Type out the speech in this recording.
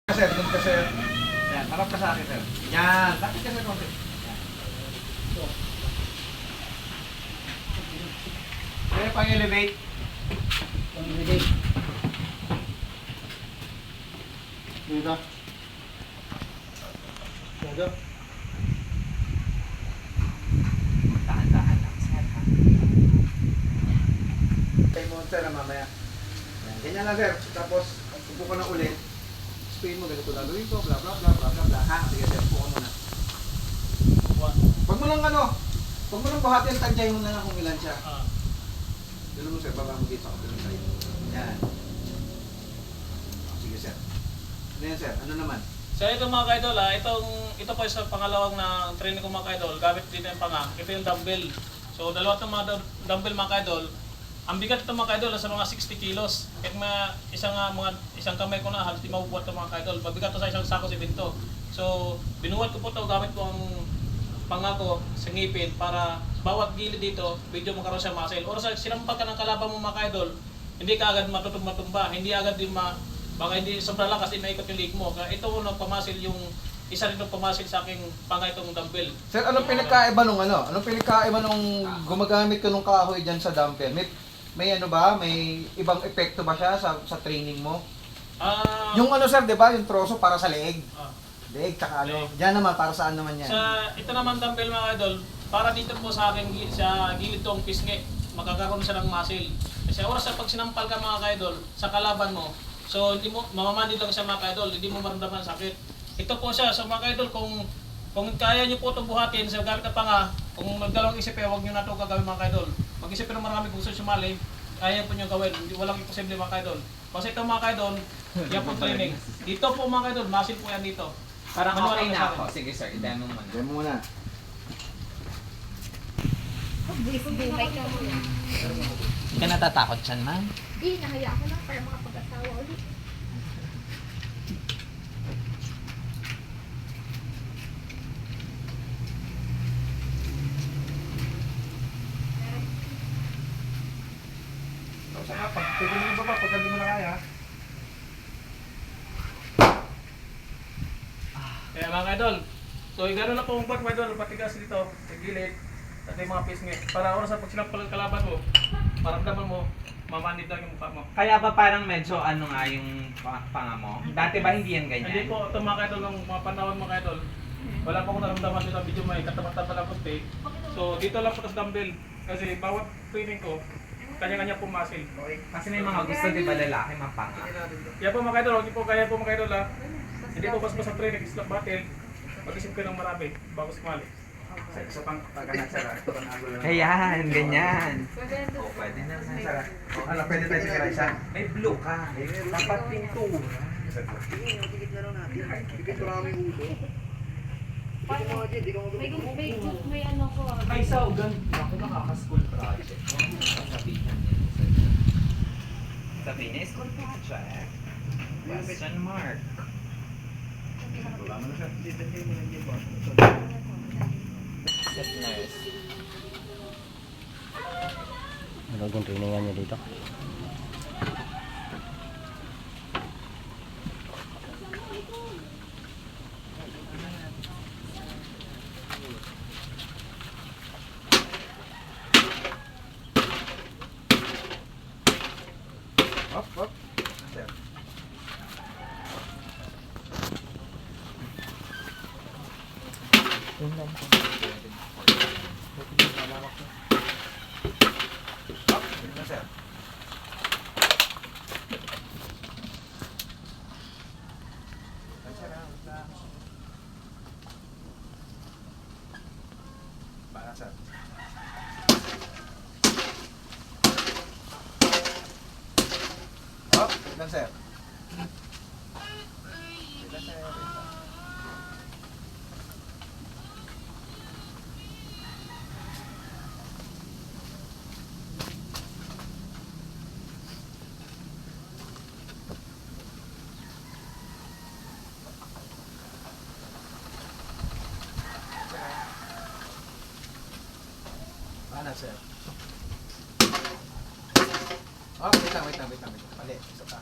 Sir, doon ka sir. Yan, harap ka sa akin sir. Yan, lapit ka sir konti. Yan. Kaya pang-elevate. Pang-elevate. Dito. Dito. Tahan-tahan lang, sir. Kay mo sir na mamaya. Yan, ganyan lang sir. Tapos, upo ka na ulit. Spin mo, ganito gagawin ko, bla bla bla bla bla bla. Ha, sige sir, upo ka muna. Huwag mo lang huwag mo lang buhatin, tagyay mo na lang kung ilan siya. Dilo mo sir, baba mo dito ako dito tayo. Yan. Sige sir. Ano yan sir? Ano naman? So ito mga kaidol ito po sa pangalawang na training ko mga kaidol, gamit dito yung panga. Ito yung dumbbell. So dalawa itong mga dumbbell mga kaidol. Ang bigat ito mga kaidol sa mga 60 kilos. Kahit isang kamay ko na halos di mabubuhat ito mga kaidol. Pabigat ito sa isang sako si Binto. So binuhat ko po ito, gamit ko ang panga ko sa ngipin para bawat gilid dito, medyo magkaroon siya muscle. Or sa sinampal ka ng kalaban mo mga kaidol, hindi ka agad matutumba, hindi agad baka hindi sobrang lakas din maikot yung leg mo. Kaya ito nagpamasil yung isa rin nagpamasil sa aking panga itong dumbbell. Sir, anong pinagkaiba nung ano? Anong pinagkaiba nung gumagamit ka nung kahoy dyan sa dumbbell? May ano ba? May ibang epekto ba siya sa training mo? Yung ano sir, di ba? Yung troso para sa leeg. Leeg, tsaka ano. Leeg. Diyan naman, para saan naman yan? Ito naman dumbbell mga idol, para dito po sa akin, sa gilid tong pisngi, magkakaroon siya ng muscle. Kasi oras sa pag sinampal ka mga idol sa kalaban mo, so hindi mo, mamamandi lang siya mga idol, hindi mo maramdaman sakit. Ito po siya, so mga idol, kung kaya niyo po itong buhatin sa gamit na panga, kung magdalawang isip huwag niyo na ito gagawin mga idol. Mag-isip ng marami kung gusto sumali, kaya po niyo gawin, walang imposible mga idol. Kasi ito mga idol, yan po training. Dito po mga idol, muscle po yan dito. Parang Maniwala okay ka sa na akin. ako. Sige sir, i-demo mo na. Diyan muna. Buhay ka mo. Hindi ka natatakot dyan, ma'am? Hindi, nahaya ko lang para makapag-asawa ulit. Saka, pwede mo yung baba, pagka di mo na kaya. Kaya mga idol, so gano'n na po ang back mga idol, patigas dito, sa gilid, at yung mga pisngi. Para oras sa pag sinampal ang kalaban mo, maramdaman mo, mamanid lang yung mukha mo. Kaya ba parang medyo ano nga yung panga mo? Dati ba hindi yan ganyan? Hindi po, ito mga idol, ng mga panahon mga idol, wala pa akong naramdaman dito, medyo may katapat-tapat lang ko stay. So dito lang po sa dumbbell, kasi bawat training ko, kanya-kanya po muscle. Okay. Kasi may mga gusto di ba lalaki mapanga? Kaya po mga idol, hindi po kaya po mga idol ha. Hindi po basta sa training, slap battle, mag-isip kayo ng marami bago sumali. Sa pang pagkanat sir, ito kan angulo lang. Ayan, ganyan. O, pwede na sir. Ano, pwede tayo sigara isa? May blue ka. Dapat pintura. May ano ko. May saugan. Ako nakaka-school project. Sabihin niya. Sabihin niya, school project. Question mark. Wala mo na sir. Set nurse. Magaging trainingan niya dito. Up. Sir. Up, na sir. Para sir. Up, na sir. Na sir. Ano sir? Oh, wait lang. Mali, isa pa.